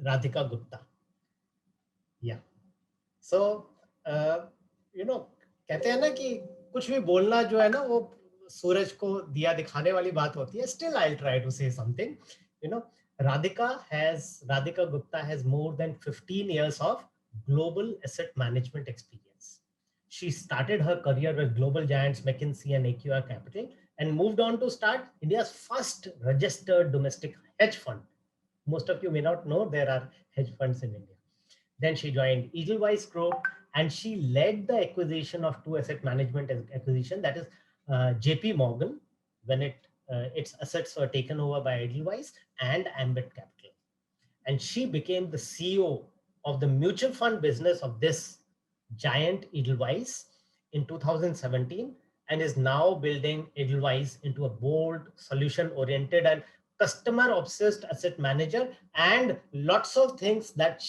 Radhika Gupta. Yeah. So, कहते हैं ना कि कुछ भी बोलना जो है ना वो सूरज को दिया दिखाने वाली बात होती है. Still, I'll try to say something. You know, Radhika Gupta has more than 15 years of global asset management experience. She started her career with global giants McKinsey and AQR Capital and moved on to start India's first registered domestic hedge fund. Most of you may not know there are hedge funds in India. Then she joined Edelweiss Group and she led the acquisition of two asset management acquisition, that is JP Morgan, when its assets were taken over by Edelweiss, and Ambit Capital. And she became the CEO of the mutual fund business of this giant Edelweiss in 2017 and is now building Edelweiss into a bold, solution oriented, and customer obsessed asset manager. And lots of things that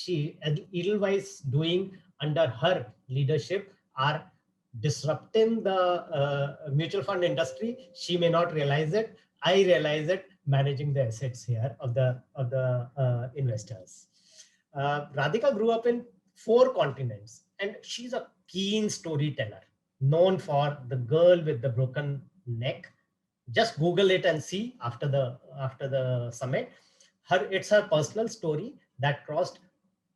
Edelweiss doing under her leadership are disrupting the mutual fund industry. She may not realize it. I realize it managing the assets here of the investors. Radhika grew up in 4 continents, and she's a keen storyteller, known for The Girl with the Broken Neck. Just Google it and see after the summit. It's her personal story that crossed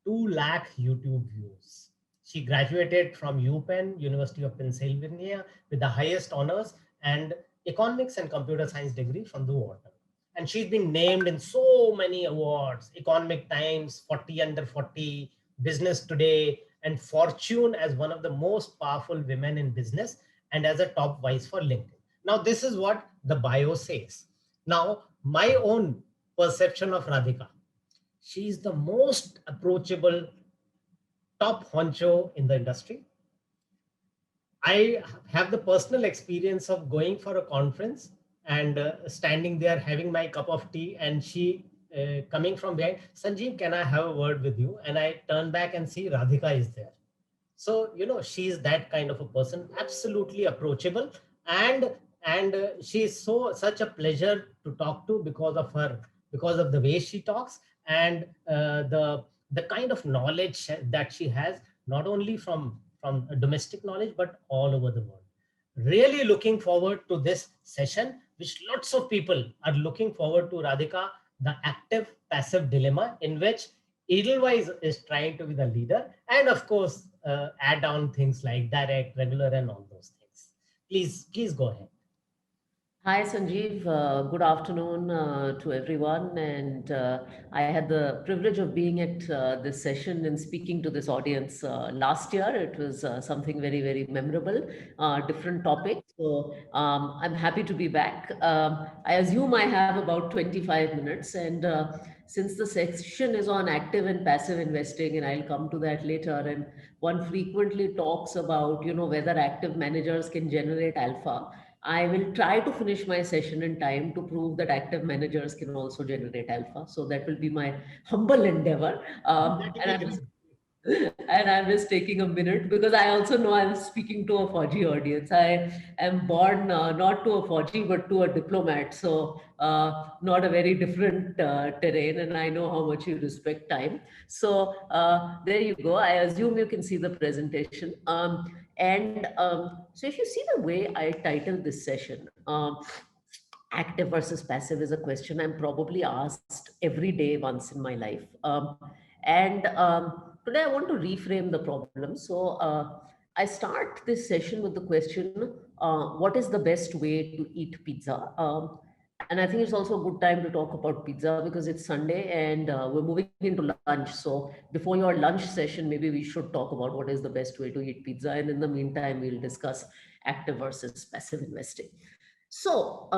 2 lakh YouTube views. She graduated from UPenn, University of Pennsylvania, with the highest honors and economics and computer science degree from the Wharton. And she's been named in so many awards: Economic Times, 40 Under 40, Business Today, and Fortune as one of the most powerful women in business and as a top voice for LinkedIn. Now, this is what the bio says. Now, my own perception of Radhika: she is the most approachable top honcho in the industry. I have the personal experience of going for a conference and standing there having my cup of tea, and she coming from behind, Sanjeev, can I have a word with you? And I turn back and see Radhika is there. So, she's that kind of a person, absolutely approachable, and she is such a pleasure to talk to because of the way she talks, and the kind of knowledge that she has, not only from domestic knowledge but all over the world. Really looking forward to this session, which lots of people are looking forward to. Radhika, the active passive dilemma, in which Edelweiss is trying to be the leader, and of course, add on things like direct, regular, and all those things. Please go ahead. Hi, Sanjeev. Good afternoon to everyone. And I had the privilege of being at this session and speaking to this audience last year. It was something very, very memorable, different topic. So I'm happy to be back. I assume I have about 25 minutes. And since the session is on active and passive investing, and I'll come to that later, and one frequently talks about, whether active managers can generate alpha. I will try to finish my session in time to prove that active managers can also generate alpha. So that will be my humble endeavor. That will And be I was great. and I was taking a minute because I also know I'm speaking to a Fauji audience. I am born not to a Fauji but to a diplomat, so not a very different terrain, and I know how much you respect time. So there you go. I assume you can see the presentation. So if you see the way I titled this session, active versus passive is a question I'm probably asked every day once in my life. Today I want to reframe the problem. So I start this session with the question, what is the best way to eat pizza? And I think it's also a good time to talk about pizza because it's Sunday and we're moving into lunch. So before your lunch session, maybe we should talk about what is the best way to eat pizza. And in the meantime, we'll discuss active versus passive investing. So,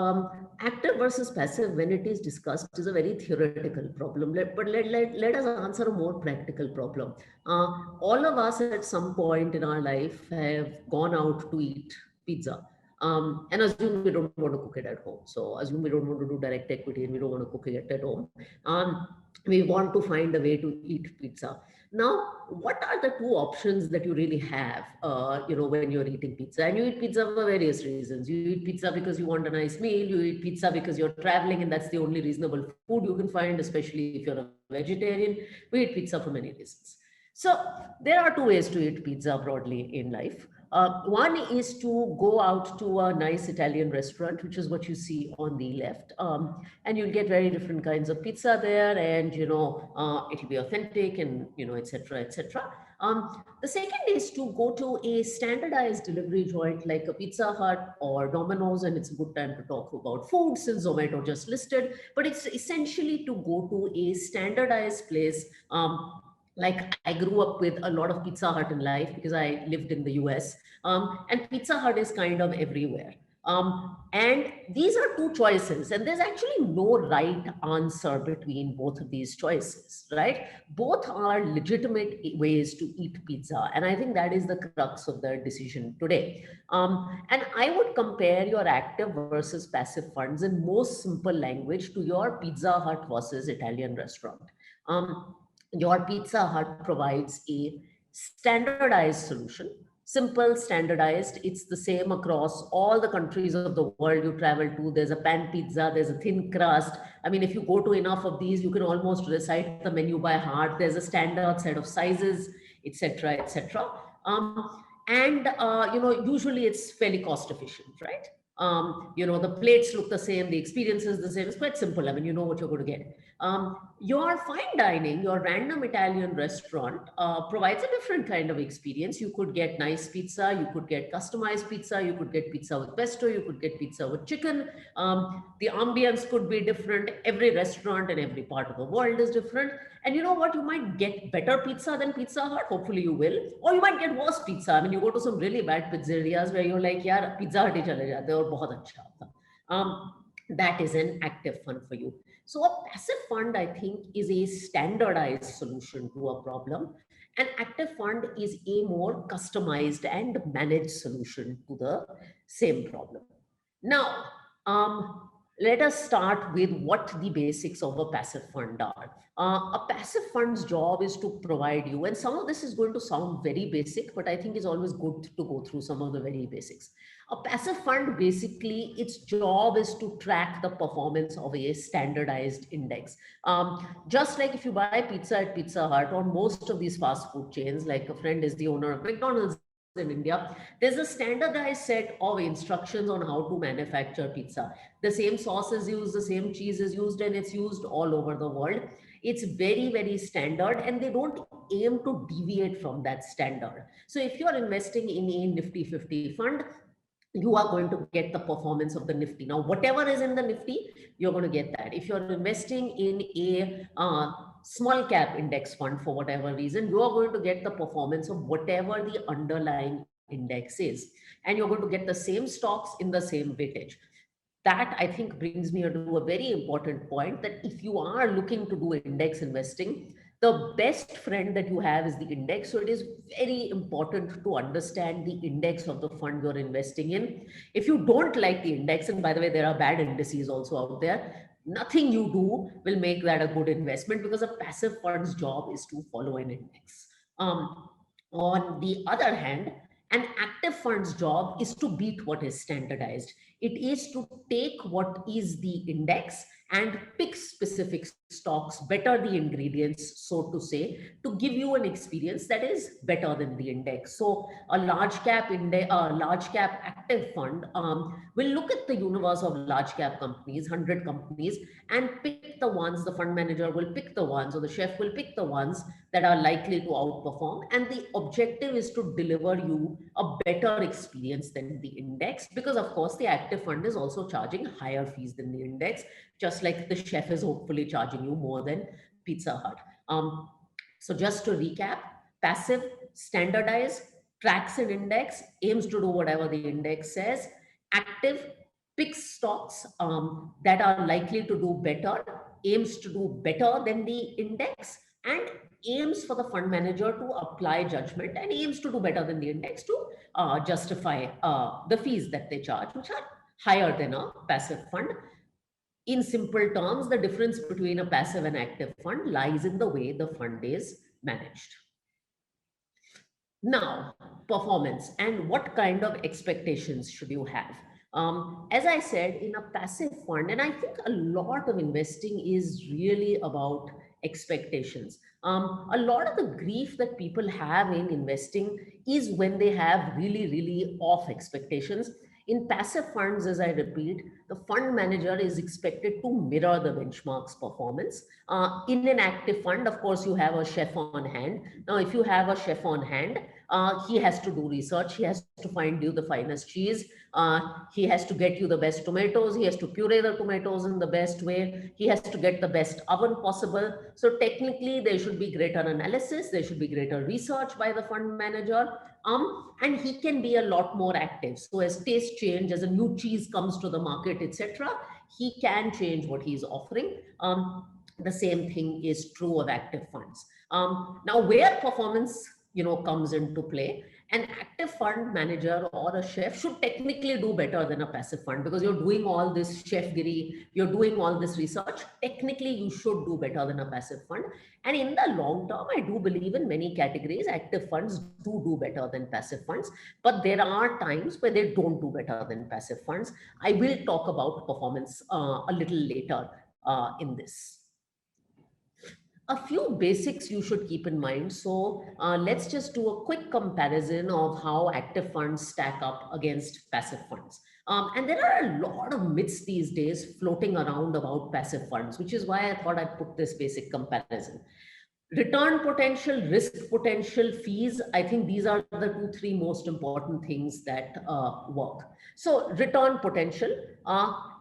active versus passive, when it is discussed, is a very theoretical problem. Let us answer a more practical problem. All of us at some point in our life have gone out to eat pizza. And assume we don't want to cook it at home. So, assume we don't want to do direct equity and we don't want to cook it at home. We want to find a way to eat pizza. Now, what are the two options that you really have, when you're eating pizza? And you eat pizza for various reasons. You eat pizza because you want a nice meal. You eat pizza because you're traveling, and that's the only reasonable food you can find, especially if you're a vegetarian. We eat pizza for many reasons. So there are two ways to eat pizza broadly in life. One is to go out to a nice Italian restaurant, which is what you see on the left. And you'll get very different kinds of pizza there, and it'll be authentic, and etc., etc. The second is to go to a standardized delivery joint like a Pizza Hut or Domino's, and it's a good time to talk about food since Zomato just listed. But it's essentially to go to a standardized place. Like I grew up with a lot of Pizza Hut in life because I lived in the US, and Pizza Hut is kind of everywhere. And these are two choices, and there's actually no right answer between both of these choices, right? Both are legitimate ways to eat pizza, and I think that is the crux of the decision today. And I would compare your active versus passive funds in most simple language to your Pizza Hut versus Italian restaurant. Your Pizza Hut provides a standardized solution, simple, standardized. It's the same across all the countries of the world you travel to. There's a pan pizza, there's a thin crust. I mean, if you go to enough of these, you can almost recite the menu by heart. There's a standard set of sizes, etc., etc. Usually it's fairly cost efficient, right? The plates look the same, the experience is the same. It's quite simple. I mean, you know what you're going to get. Your fine dining, your random Italian restaurant provides a different kind of experience. You could get nice pizza, you could get customized pizza, you could get pizza with pesto, you could get pizza with chicken. The ambience could be different. Every restaurant in every part of the world is different. And you know what? You might get better pizza than Pizza Hut. Hopefully you will. Or you might get worse pizza. I mean, you go to some really bad pizzerias where you're like, yaar, Pizza Hut hi chale jate aur bahut acha tha. That is an active fund for you. So a passive fund, I think, is a standardized solution to a problem. An active fund is a more customized and managed solution to the same problem. Now, let us start with what the basics of a passive fund are. A passive fund's job is to provide you, and some of this is going to sound very basic, but I think it's always good to go through some of the very basics. A passive fund, basically, its job is to track the performance of a standardized index. Just like if you buy pizza at Pizza Hut or most of these fast food chains, like a friend is the owner of McDonald's in India, there's a standardized set of instructions on how to manufacture pizza. The same sauce is used, the same cheese is used, and it's used all over the world. It's very, very standard, and they don't aim to deviate from that standard. So if you're investing in a Nifty 50 fund, you are going to get the performance of the Nifty. Now, whatever is in the Nifty, you're going to get that. If you're investing in a small cap index fund for whatever reason, you are going to get the performance of whatever the underlying index is. And you're going to get the same stocks in the same weightage. That, I think, brings me to a very important point, that if you are looking to do index investing, the best friend that you have is the index. So it is very important to understand the index of the fund you're investing in. If you don't like the index, and by the way, there are bad indices also out there, nothing you do will make that a good investment, because a passive fund's job is to follow an index. On the other hand, an active fund's job is to beat what is standardized. It is to take what is the index and pick specific stocks, better the ingredients, so to say, to give you an experience that is better than the index. So a large cap active fund will look at the universe of large cap companies, 100 companies, and pick the ones. The fund manager will pick the ones, or the chef will pick the ones that are likely to outperform. And the objective is to deliver you a better experience than the index, because of course the active fund is also charging higher fees than the index, just like the chef is hopefully charging you more than Pizza Hut. So just to recap, passive, standardized, tracks an index, aims to do whatever the index says. Active, picks stocks that are likely to do better, aims to do better than the index, and aims for the fund manager to apply judgment, and aims to do better than the index to justify the fees that they charge, which are higher than a passive fund. In simple terms, the difference between a passive and active fund lies in the way the fund is managed. Now, performance and what kind of expectations should you have? As I said, in a passive fund, and I think a lot of investing is really about expectations. A lot of the grief that people have in investing is when they have really, really off expectations. In passive funds, as I repeat, the fund manager is expected to mirror the benchmark's performance. In an active fund, of course, you have a chef on hand. Now, if you have a chef on hand, he has to do research. He has to find you the finest cheese. He has to get you the best tomatoes. He has to puree the tomatoes in the best way. He has to get the best oven possible. So technically, there should be greater analysis. There should be greater research by the fund manager. And he can be a lot more active. So as taste change, as a new cheese comes to the market, etc., he can change what he's offering. The same thing is true of active funds. Now, where performance comes into play, an active fund manager or a chef should technically do better than a passive fund, because you're doing all this chefgiri, you're doing all this research. Technically, you should do better than a passive fund. And in the long term, I do believe in many categories, active funds do better than passive funds, but there are times where they don't do better than passive funds. I will talk about performance a little later in this. A few basics you should keep in mind. So let's just do a quick comparison of how active funds stack up against passive funds. And there are a lot of myths these days floating around about passive funds, which is why I thought I'd put this basic comparison. Return potential, risk potential, fees. I think these are the 2-3 most important things that work. So return potential.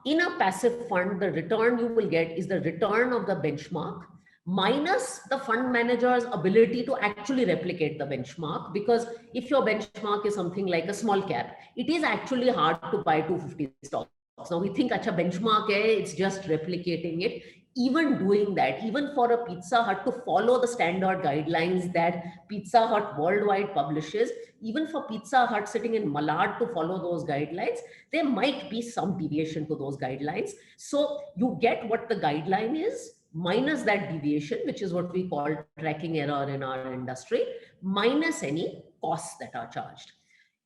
In a passive fund, the return you will get is the return of the benchmark minus the fund manager's ability to actually replicate the benchmark. Because if your benchmark is something like a small cap, it is actually hard to buy 250 stocks. Now we think, acha, benchmark hai, it's just replicating it. Even doing that, even for a Pizza Hut to follow the standard guidelines that Pizza Hut worldwide publishes, even for Pizza Hut sitting in Malad to follow those guidelines, there might be some deviation to those guidelines. So you get what the guideline is, minus that deviation, which is what we call tracking error in our industry, minus any costs that are charged.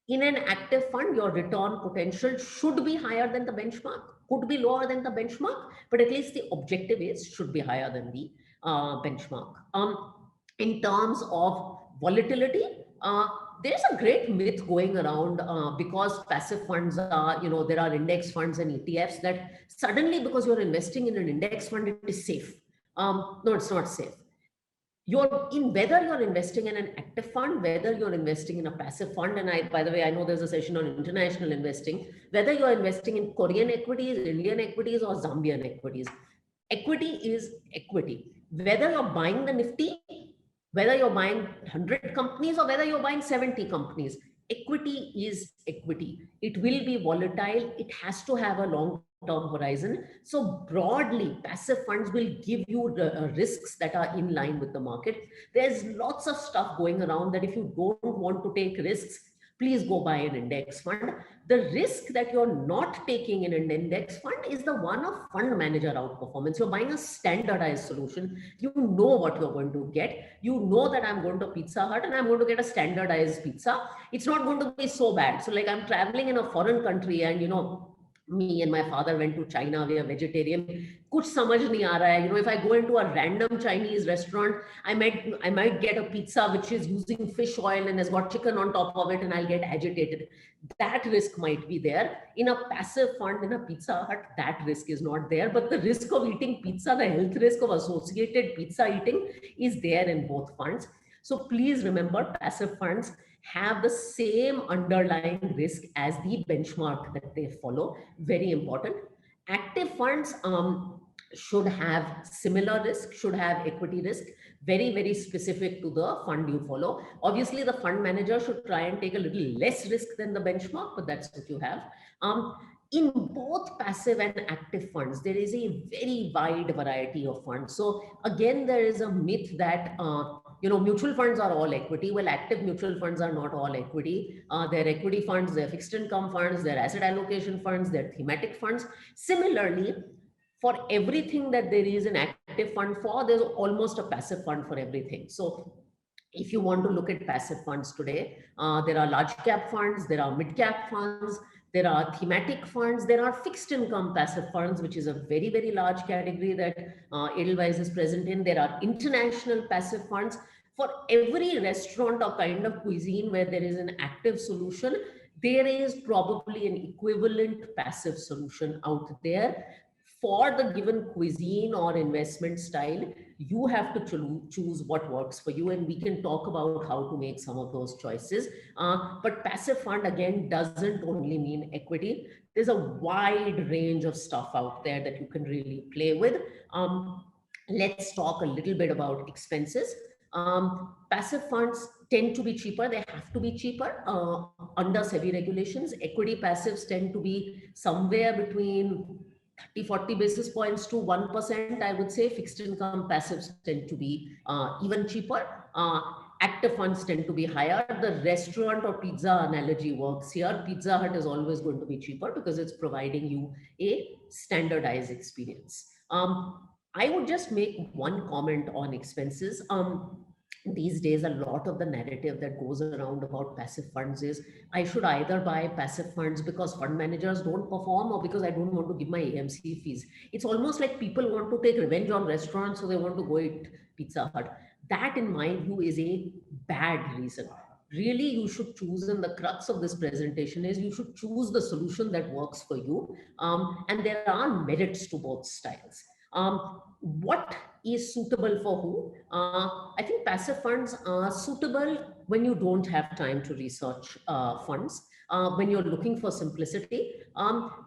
In an active fund, your return potential should be higher than the benchmark, could be lower than the benchmark, but at least the objective should be higher than the benchmark. In terms of volatility, there's a great myth going around because passive funds are, there are index funds and ETFs, that suddenly because you're investing in an index fund, it is safe. No, it's not safe. Whether you're investing in an active fund, whether you're investing in a passive fund, and by the way, I know there's a session on international investing, whether you're investing in Korean equities, Indian equities, or Zambian equities, equity is equity. Whether you're buying the Nifty, whether you're buying 100 companies or whether you're buying 70 companies, equity is equity. It will be volatile. It has to have a long-term horizon. So broadly, passive funds will give you the risks that are in line with the market. There's lots of stuff going around that if you don't want to take risks, please go buy an index fund. The risk that you're not taking in an index fund is the one of fund manager outperformance. You're buying a standardized solution. You know what you're going to get. You know that I'm going to Pizza Hut and I'm going to get a standardized pizza. It's not going to be so bad. So like, I'm traveling in a foreign country and, me and my father went to China, we are vegetarian. Kuch samajh nahi aa raha hai. If I go into a random Chinese restaurant, I might get a pizza which is using fish oil and has got chicken on top of it, and I'll get agitated. That risk might be there. In a passive fund, in a Pizza Hut, that risk is not there. But the risk of eating pizza, the health risk of associated pizza eating is there in both funds. So please remember, passive funds have the same underlying risk as the benchmark that they follow. Very important. Active funds should have similar risk, should have equity risk, very, very specific to the fund you follow. Obviously, the fund manager should try and take a little less risk than the benchmark, but that's what you have. In both passive and active funds, there is a very wide variety of funds. So again, there is a myth that mutual funds are all equity. Well, active mutual funds are not all equity. They're equity funds, they're fixed income funds, they're asset allocation funds, they're thematic funds. Similarly, for everything that there is an active fund for, there's almost a passive fund for everything. So If you want to look at passive funds today, there are large cap funds, there are mid cap funds, there are thematic funds, there are fixed income passive funds, which is a very, very large category that Edelweiss is present in. There are international passive funds. For every restaurant or kind of cuisine where there is an active solution, there is probably an equivalent passive solution out there. For the given cuisine or investment style, you have to choose what works for you, and we can talk about how to make some of those choices. But passive fund, again, doesn't only mean equity. There's a wide range of stuff out there that you can really play with. Let's talk a little bit about expenses. Passive funds tend to be cheaper. They have to be cheaper under SEBI regulations. Equity passives tend to be somewhere between 30-40 basis points to 1%. I would say fixed income passives tend to be even cheaper. Active funds tend to be higher. The restaurant or pizza analogy works here. Pizza Hut is always going to be cheaper because it's providing you a standardized experience. I would just make one comment on expenses. These days, a lot of the narrative that goes around about passive funds is I should either buy passive funds because fund managers don't perform or because I don't want to give my AMC fees. It's almost like people want to take revenge on restaurants, so they want to go eat Pizza Hut. That, in my view, is a bad reason. Really, you should choose, and the crux of this presentation is you should choose the solution that works for you. And there are merits to both styles. What is suitable for who? I think passive funds are suitable when you don't have time to research funds, when you're looking for simplicity.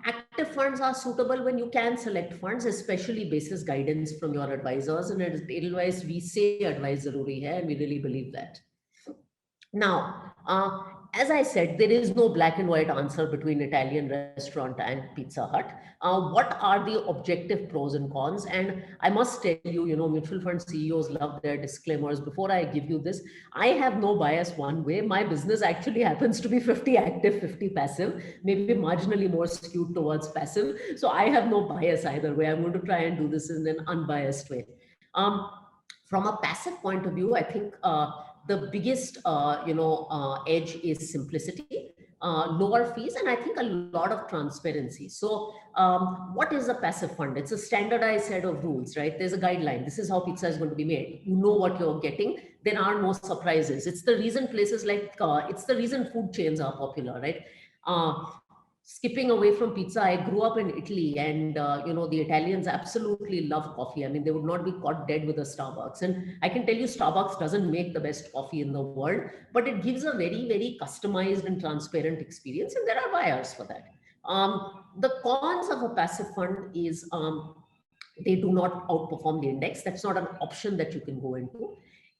Active funds are suitable when you can select funds, especially basis guidance from your advisors. And at Edelweiss, we say advise zaruri hai, and we really believe that. Now, as I said, there is no black and white answer between Italian restaurant and Pizza Hut. What are the objective pros and cons? And I must tell you, mutual fund CEOs love their disclaimers. Before I give you this, I have no bias one way. My business actually happens to be 50 active, 50 passive, maybe marginally more skewed towards passive. So I have no bias either way. I'm going to try and do this in an unbiased way. From a passive point of view, I think the biggest, edge is simplicity, lower fees, and I think a lot of transparency. So what is a passive fund? It's a standardized set of rules, right? There's a guideline. This is how pizza is going to be made. You know what you're getting. There are no surprises. It's the reason places like, it's the reason food chains are popular, right? Skipping away from pizza, I grew up in Italy, and the Italians absolutely love coffee. I mean, they would not be caught dead with a Starbucks. And I can tell you, Starbucks doesn't make the best coffee in the world, but it gives a very, very customized and transparent experience, and there are buyers for that. The cons of a passive fund is they do not outperform the index. That's not an option that you can go into.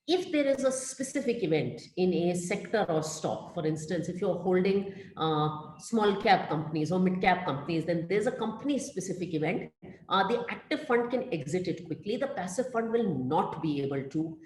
If there is a specific event in a sector or stock, for instance, if you're holding small cap companies or mid cap companies, then there's a company specific event. The active fund can exit it quickly. The passive fund will not be able to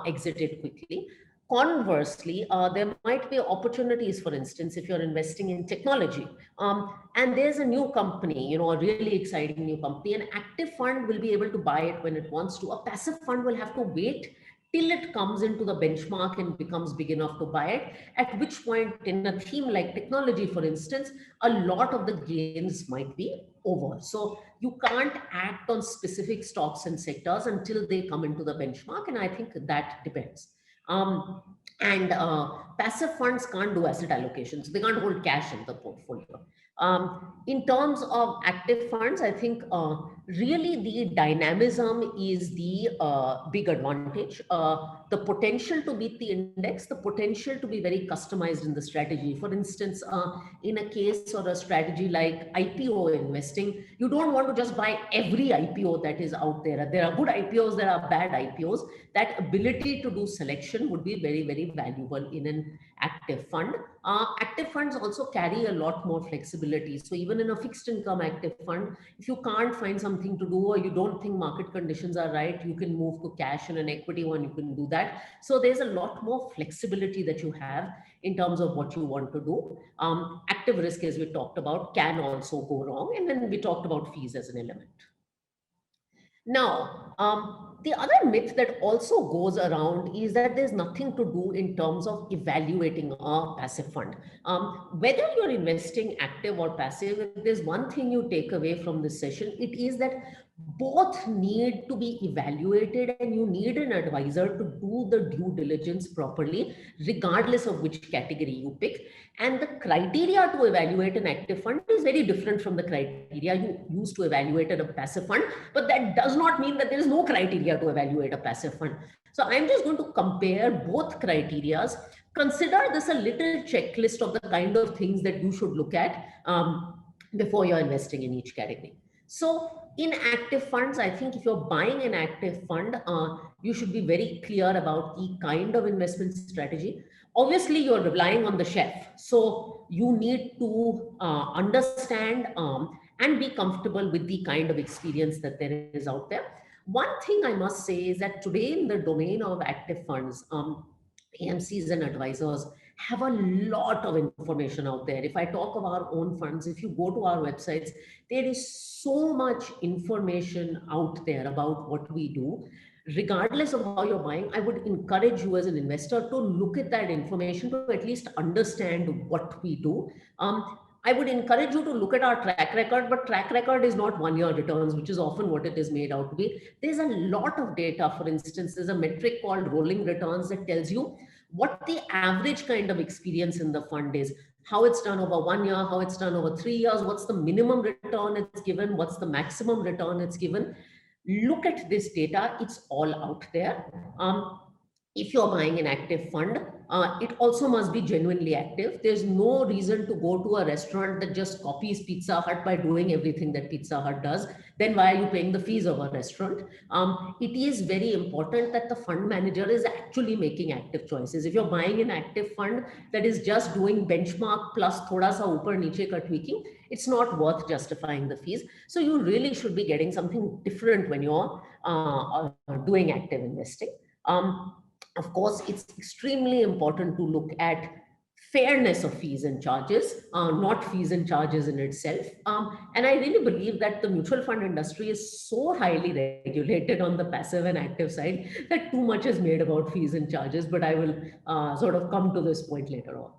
exit it quickly. Conversely, there might be opportunities, for instance, if you're investing in technology and there's a new company, a really exciting new company, an active fund will be able to buy it when it wants to. A passive fund will have to wait till it comes into the benchmark and becomes big enough to buy it, at which point in a theme like technology, for instance, a lot of the gains might be over. So you can't act on specific stocks and sectors until they come into the benchmark. And I think that depends. Passive funds can't do asset allocations. They can't hold cash in the portfolio. In terms of active funds, I think really the dynamism is the big advantage. The potential to beat the index, the potential to be very customized in the strategy. For instance, in a case or a strategy like IPO investing, you don't want to just buy every IPO that is out there. There are good IPOs, there are bad IPOs. That ability to do selection would be very, very valuable in an active fund. Active funds also carry a lot more flexibility. So even in a fixed income active fund, if you can't find something to do or you don't think market conditions are right, you can move to cash. In an equity one, you can do that. So there's a lot more flexibility that you have in terms of what you want to do. Active risk, as we talked about, can also go wrong. And then we talked about fees as an element. Now, The other myth that also goes around is that there's nothing to do in terms of evaluating a passive fund. Whether you're investing active or passive, if there's one thing you take away from this session, it is that both need to be evaluated, and you need an advisor to do the due diligence properly, regardless of which category you pick. And the criteria to evaluate an active fund is very different from the criteria you use to evaluate a passive fund. But that does not mean that there is no criteria to evaluate a passive fund. So I'm just going to compare both criterias. Consider this a little checklist of the kind of things that you should look at before you're investing in each category. So in active funds, I think if you're buying an active fund, you should be very clear about the kind of investment strategy. Obviously, you're relying on the chef. So you need to understand and be comfortable with the kind of experience that there is out there. One thing I must say is that today in the domain of active funds, AMCs and advisors have a lot of information out there. If I talk of our own funds, if you go to our websites, there is so much information out there about what we do. Regardless of how you're buying, I would encourage you as an investor to look at that information to at least understand what we do. I would encourage you to look at our track record, but track record is not 1 year returns, which is often what it is made out to be. There's a lot of data. For instance, there's a metric called rolling returns that tells you what the average kind of experience in the fund is, how it's done over 1 year, how it's done over 3 years, what's the minimum return it's given, what's the maximum return it's given. Look at this data, it's all out there. If you're buying an active fund, it also must be genuinely active. There's no reason to go to a restaurant that just copies Pizza Hut by doing everything that Pizza Hut does. Then why are you paying the fees of a restaurant? It is very important that the fund manager is actually making active choices. If you're buying an active fund that is just doing benchmark plus thoda sa upar niche ka tweaking, it's not worth justifying the fees. So you really should be getting something different when you're doing active investing. Of course, it's extremely important to look at fairness of fees and charges, not fees and charges in itself. And I really believe that the mutual fund industry is so highly regulated on the passive and active side that too much is made about fees and charges, but I will sort of come to this point later on.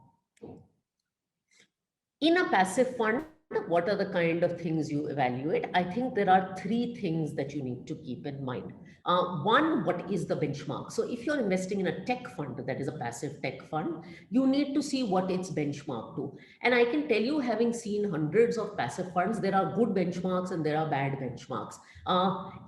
In a passive fund, what are the kind of things you evaluate? I think there are 3 things that you need to keep in mind. One, what is the benchmark? So if you're investing in a tech fund, that is a passive tech fund, you need to see what it's benchmarked to. And I can tell you, having seen hundreds of passive funds, there are good benchmarks and there are bad benchmarks.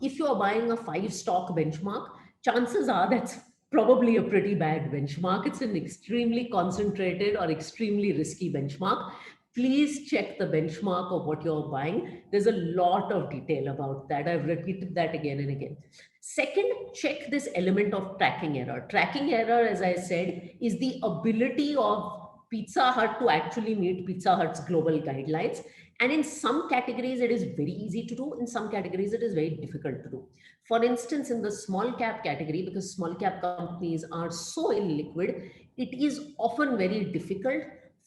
If you're buying a 5-stock benchmark, chances are that's probably a pretty bad benchmark. It's an extremely concentrated or extremely risky benchmark. Please check the benchmark of what you're buying. There's a lot of detail about that. I've repeated that again and again. Second, check this element of tracking error. Tracking error, as I said, is the ability of Pizza Hut to actually meet Pizza Hut's global guidelines. And in some categories, it is very easy to do. In some categories, it is very difficult to do. For instance, in the small cap category, because small cap companies are so illiquid, it is often very difficult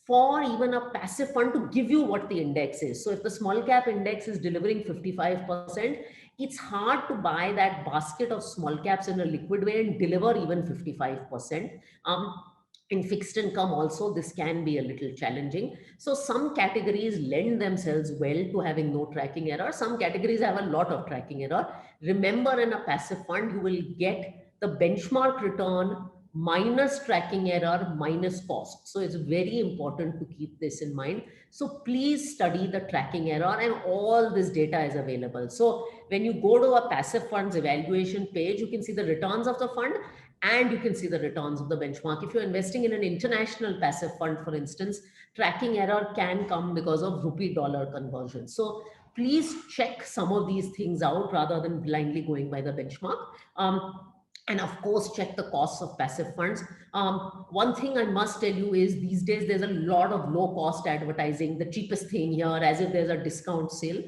for even a passive fund to give you what the index is. So if the small cap index is delivering 55%, it's hard to buy that basket of small caps in a liquid way and deliver even 55%. In fixed income also, this can be a little challenging. So some categories lend themselves well to having no tracking error. Some categories have a lot of tracking error. Remember, in a passive fund, you will get the benchmark return minus tracking error minus cost. So it's very important to keep this in mind. So please study the tracking error, and all this data is available. So when you go to a passive funds evaluation page, you can see the returns of the fund and you can see the returns of the benchmark. If you're investing in an international passive fund, for instance, tracking error can come because of rupee dollar conversion. So please check some of these things out rather than blindly going by the benchmark. And of course, check the costs of passive funds. One thing I must tell you is these days, there's a lot of low cost advertising, the cheapest thing here, as if there's a discount sale.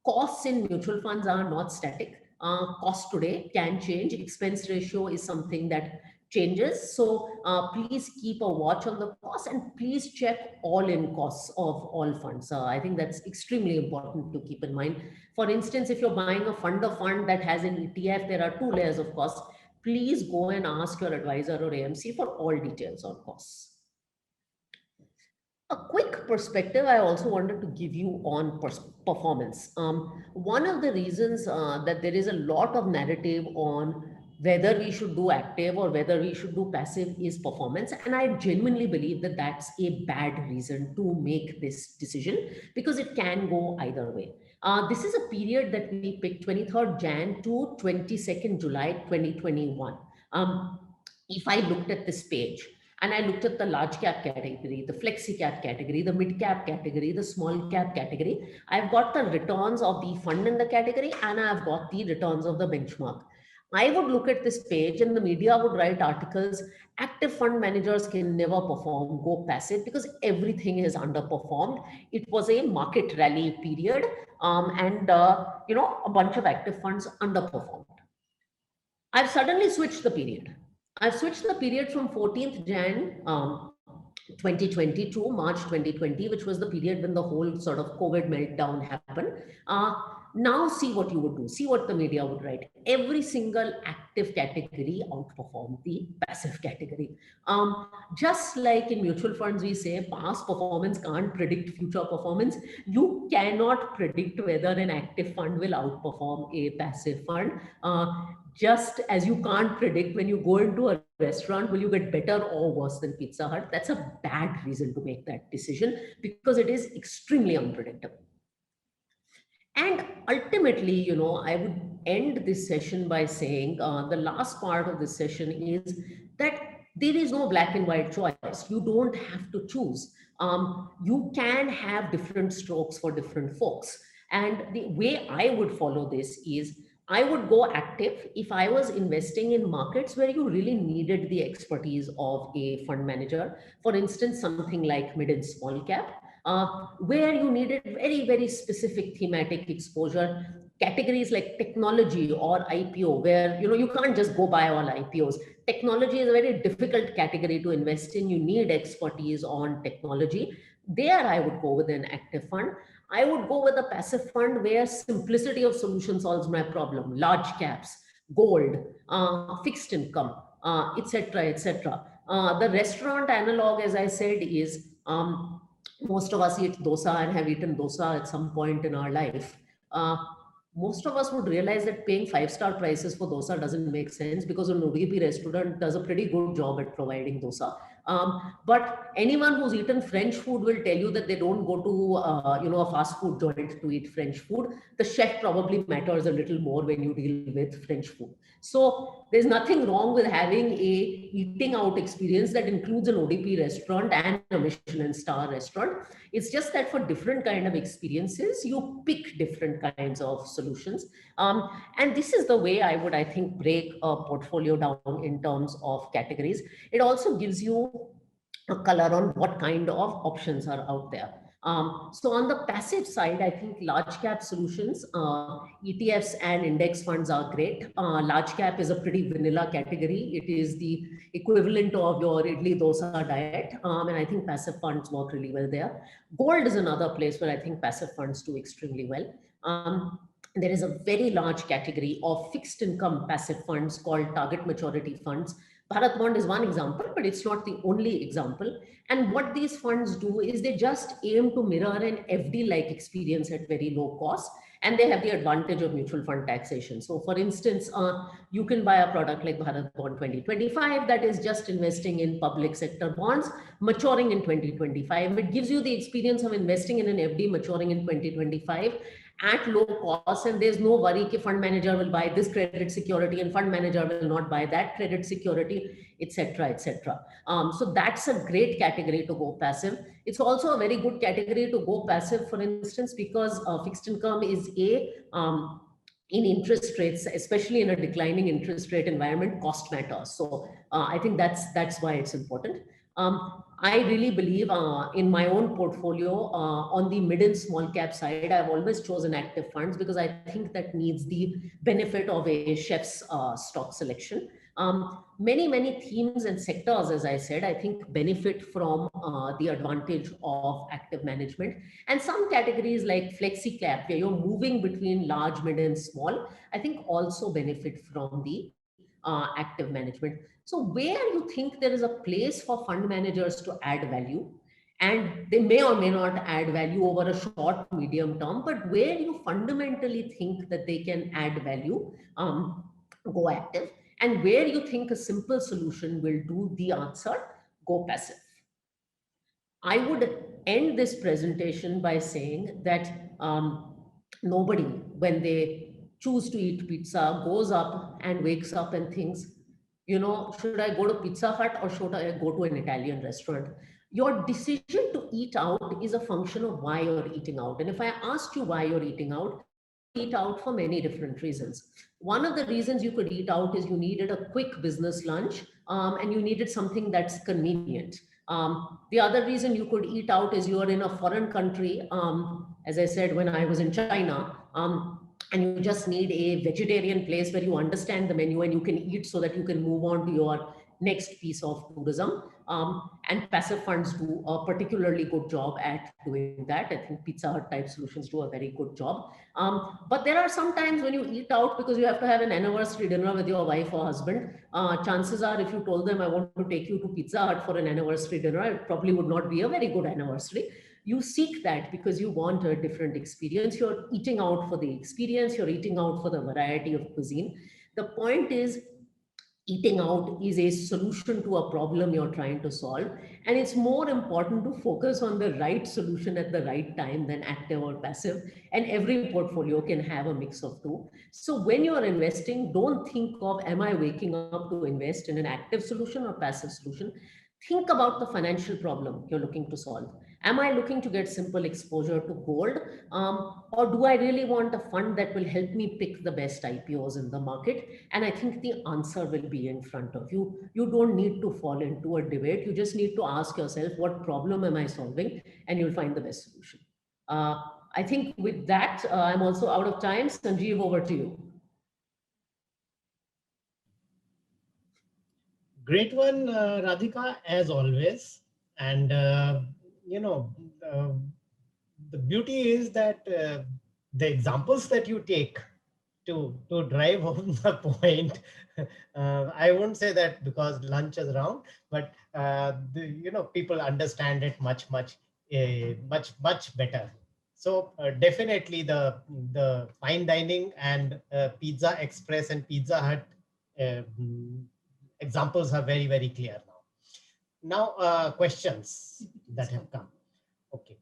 Costs in mutual funds are not static. Cost today can change. Expense ratio is something that changes. So please keep a watch on the costs, and please check all-in costs of all funds. I think that's extremely important to keep in mind. For instance, if you're buying a fund of fund that has an ETF, there are 2 layers of costs. Please go and ask your advisor or AMC for all details on costs. A quick perspective I also wanted to give you on performance. One of the reasons that there is a lot of narrative on whether we should do active or whether we should do passive is performance. And I genuinely believe that that's a bad reason to make this decision, because it can go either way. This is a period that we picked, 23rd Jan to 22nd July 2021. If I looked at this page, and I looked at the large cap category, the flexi cap category, the mid cap category, the small cap category, I've got the returns of the fund in the category, and I've got the returns of the benchmark. I would look at this page and the media would write articles, active fund managers can never perform, go passive, because everything is underperformed. It was a market rally period, and a bunch of active funds underperformed. I've suddenly switched the period. I've switched the period from 14th Jan 2020 to March 2020, which was the period when the whole sort of COVID meltdown happened. Now see what you would do, see what the media would write. Every single active category outperformed the passive category. Just like in mutual funds, we say past performance can't predict future performance. You cannot predict whether an active fund will outperform a passive fund. Just as you can't predict when you go into a restaurant, will you get better or worse than Pizza Hut? That's a bad reason to make that decision, because it is extremely unpredictable. And ultimately, I would end this session by saying the last part of this session is that there is no black and white choice. You don't have to choose. You can have different strokes for different folks. And the way I would follow this is, I would go active if I was investing in markets where you really needed the expertise of a fund manager. For instance, something like mid and small cap, where you needed very, very specific thematic exposure. Categories like technology or IPO, where you can't just go buy all IPOs. Technology is a very difficult category to invest in. You need expertise on technology. There I would go with an active fund. I would go with a passive fund where simplicity of solution solves my problem. Large caps, gold, fixed income, etc., etc. The restaurant analog, as I said, is most of us eat dosa and have eaten dosa at some point in our life. Most of us would realize that paying 5-star prices for dosa doesn't make sense, because an Udupi restaurant does a pretty good job at providing dosa. But anyone who's eaten French food will tell you that they don't go to a fast food joint to eat French food. The chef probably matters a little more when you deal with French food. So there's nothing wrong with having a eating out experience that includes an ODP restaurant and a Michelin star restaurant. It's just that for different kind of experiences, you pick different kinds of solutions. And this is the way I think, break a portfolio down in terms of categories. It also gives you a color on what kind of options are out there. So on the passive side, I think large cap solutions, ETFs and index funds are great. Large cap is a pretty vanilla category. It is the equivalent of your idli dosa diet. And I think passive funds work really well there. Gold is another place where I think passive funds do extremely well. There is a very large category of fixed income passive funds called target maturity funds. Bharat Bond is one example, but it's not the only example. And what these funds do is they just aim to mirror an FD-like experience at very low cost, and they have the advantage of mutual fund taxation. So for instance, you can buy a product like Bharat Bond 2025 that is just investing in public sector bonds maturing in 2025. It gives you the experience of investing in an FD maturing in 2025 at low cost, and there's no worry that fund manager will buy this credit security and fund manager will not buy that credit security, etc., etc. So that's a great category to go passive. It's also a very good category to go passive, for instance, because fixed income is in interest rates, especially in a declining interest rate environment, cost matters. So I think that's why it's important. I really believe in my own portfolio on the mid and small cap side, I've always chosen active funds because I think that needs the benefit of a chef's stock selection. Many themes and sectors, as I said, I think benefit from the advantage of active management. And some categories like flexi cap, where you're moving between large, mid, and small, I think also benefit from the active management. So where you think there is a place for fund managers to add value, and they may or may not add value over a short, medium term, but where you fundamentally think that they can add value, go active. And where you think a simple solution will do the answer, go passive. I would end this presentation by saying that nobody, when they choose to eat pizza, goes up and wakes up and thinks, you know, should I go to Pizza Hut or should I go to an Italian restaurant? Your decision to eat out is a function of why you're eating out. And if I asked you why you're eating out, eat out for many different reasons. One of the reasons you could eat out is you needed a quick business lunch, and you needed something that's convenient. The other reason you could eat out is you are in a foreign country. As I said, when I was in China, and you just need a vegetarian place where you understand the menu and you can eat so that you can move on to your next piece of tourism. And passive funds do a particularly good job at doing that. I think Pizza Hut type solutions do a very good job. But there are some times when you eat out because you have to have an anniversary dinner with your wife or husband. Chances are, if you told them, I want to take you to Pizza Hut for an anniversary dinner, it probably would not be a very good anniversary. You seek that because you want a different experience. You're eating out for the experience. You're eating out for the variety of cuisine. The point is, eating out is a solution to a problem you're trying to solve. And it's more important to focus on the right solution at the right time than active or passive. And every portfolio can have a mix of two. So when you're investing, don't think of, am I waking up to invest in an active solution or passive solution? Think about the financial problem you're looking to solve. Am I looking to get simple exposure to gold? Or do I really want a fund that will help me pick the best IPOs in the market? And I think the answer will be in front of you. You don't need to fall into a debate. You just need to ask yourself, what problem am I solving? And you'll find the best solution. I think with that, I'm also out of time. Sanjeev, over to you. Great one, Radhika, as always. And, you know, the beauty is that the examples that you take to drive home the point, I won't say that because lunch is around, but, people understand it much better. So definitely the fine dining and Pizza Express and Pizza Hut examples are very clear now. Now, questions that have come. Okay.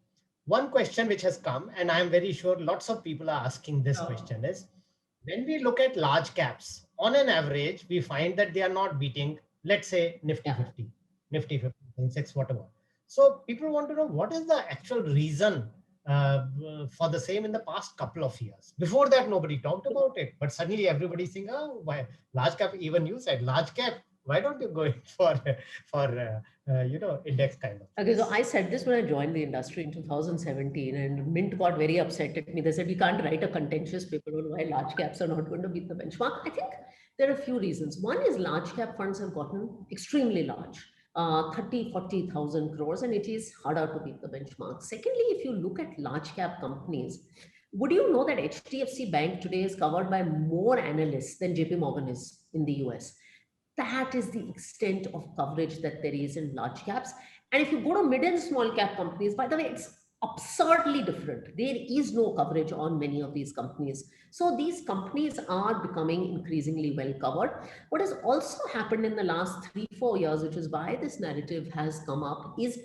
One question which has come, and I'm very sure lots of people are asking this question is, when we look at large caps, on an average, we find that they are not beating, let's say, Nifty 50, Nifty 50, Sensex, whatever. So people want to know what is the actual reason for the same in the past couple of years. Before that, nobody talked about it, but suddenly everybody's saying, oh, why large cap? Even you said large cap. Why don't you go in for index kind of? Okay, so I said this when I joined the industry in 2017, and Mint got very upset at me. They said, we can't write a contentious paper on why large caps are not going to beat the benchmark. I think there are a few reasons. One is large cap funds have gotten extremely large, 30, 40,000 crores, and it is harder to beat the benchmark. Secondly, if you look at large cap companies, would you know that HDFC Bank today is covered by more analysts than JP Morgan is in the US? That is the extent of coverage that there is in large caps. And if you go to mid and small cap companies, by the way, it's absurdly different. There is no coverage on many of these companies. So these companies are becoming increasingly well covered. What has also happened in the last 3-4 years, which is why this narrative has come up, is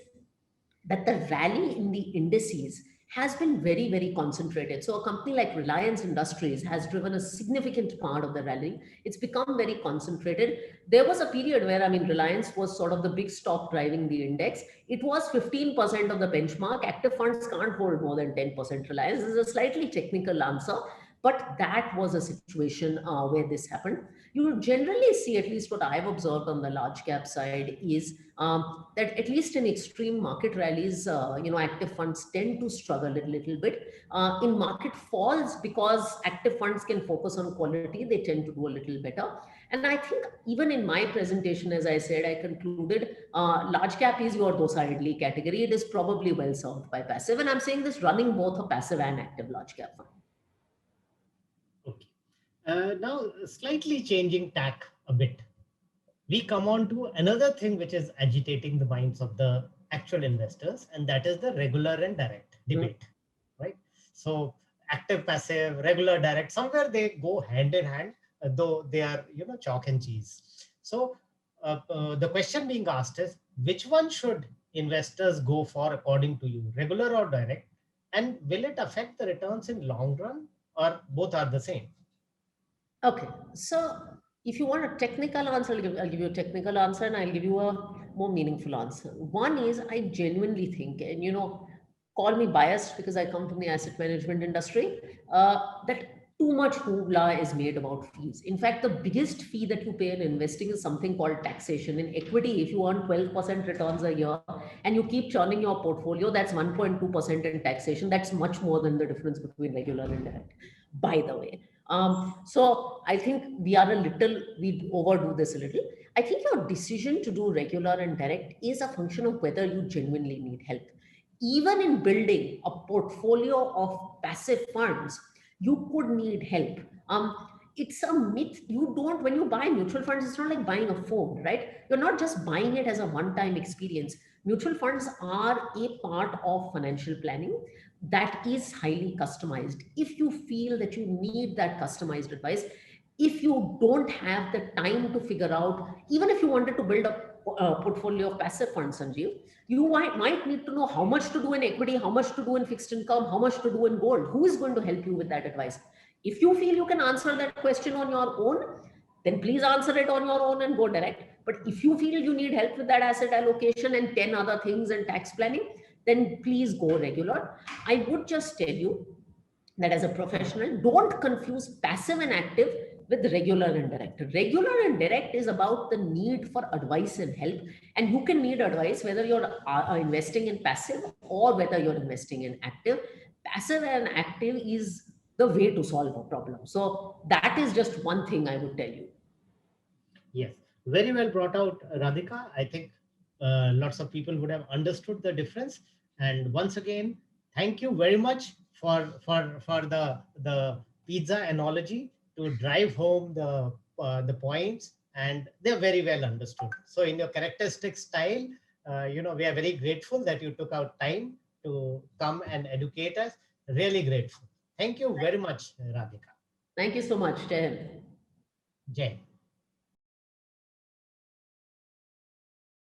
that the rally in the indices has been very concentrated. So a company like Reliance Industries has driven a significant part of the rally. It's become very concentrated. There was a period where, Reliance was sort of the big stock driving the index. It was 15% of the benchmark. Active funds can't hold more than 10% Reliance. This is a slightly technical answer. But that was a situation where this happened. You generally see, at least what I've observed on the large cap side, is that at least in extreme market rallies, active funds tend to struggle a little bit. In market falls, because active funds can focus on quality, they tend to do a little better. And I think even in my presentation, as I said, I concluded large cap is your docilely category. It is probably well served by passive. And I'm saying this running both a passive and active large cap fund. Okay. Now, slightly changing tack a bit, we come on to another thing which is agitating the minds of the actual investors, and that is the regular and direct debate, right? So, active, passive, regular, direct, somewhere they go hand in hand, though they are, chalk and cheese. So, the question being asked is, which one should investors go for according to you, regular or direct? And will it affect the returns in long run, or both are the same? Okay, so if you want a technical answer, I'll give you a technical answer, and I'll give you a more meaningful answer. One is, I genuinely think, and call me biased because I come from the asset management industry, that too much hoopla is made about fees. In fact, the biggest fee that you pay in investing is something called taxation. In equity, if you earn 12% returns a year and you keep churning your portfolio, that's 1.2% in taxation. That's much more than the difference between regular and direct, by the way. So I think we overdo this a little. I think your decision to do regular and direct is a function of whether you genuinely need help. Even in building a portfolio of passive funds, you could need help. It's a myth. When you buy mutual funds, it's not like buying a phone, right? You're not just buying it as a one-time experience. Mutual funds are a part of financial planning that is highly customized. If you feel that you need that customized advice, if you don't have the time to figure out, even if you wanted to build a portfolio of passive funds, Sanjeev, you might need to know how much to do in equity, how much to do in fixed income, how much to do in gold. Who is going to help you with that advice? If you feel you can answer that question on your own, then please answer it on your own and go direct. But if you feel you need help with that asset allocation and 10 other things and tax planning, then please go regular. I would just tell you that as a professional, don't confuse passive and active with regular and direct. Regular and direct is about the need for advice and help. And you can need advice whether you're investing in passive or whether you're investing in active. Passive and active is the way to solve a problem. So that is just one thing I would tell you. Yes, very well brought out, Radhika. I think lots of people would have understood the difference. And once again, thank you very much for the pizza analogy to drive home the points, and they're very well understood. So in your characteristic style, we are very grateful that you took out time to come and educate us. Really grateful. Thank you very much, Radhika. Thank you so much, Jay. Jai.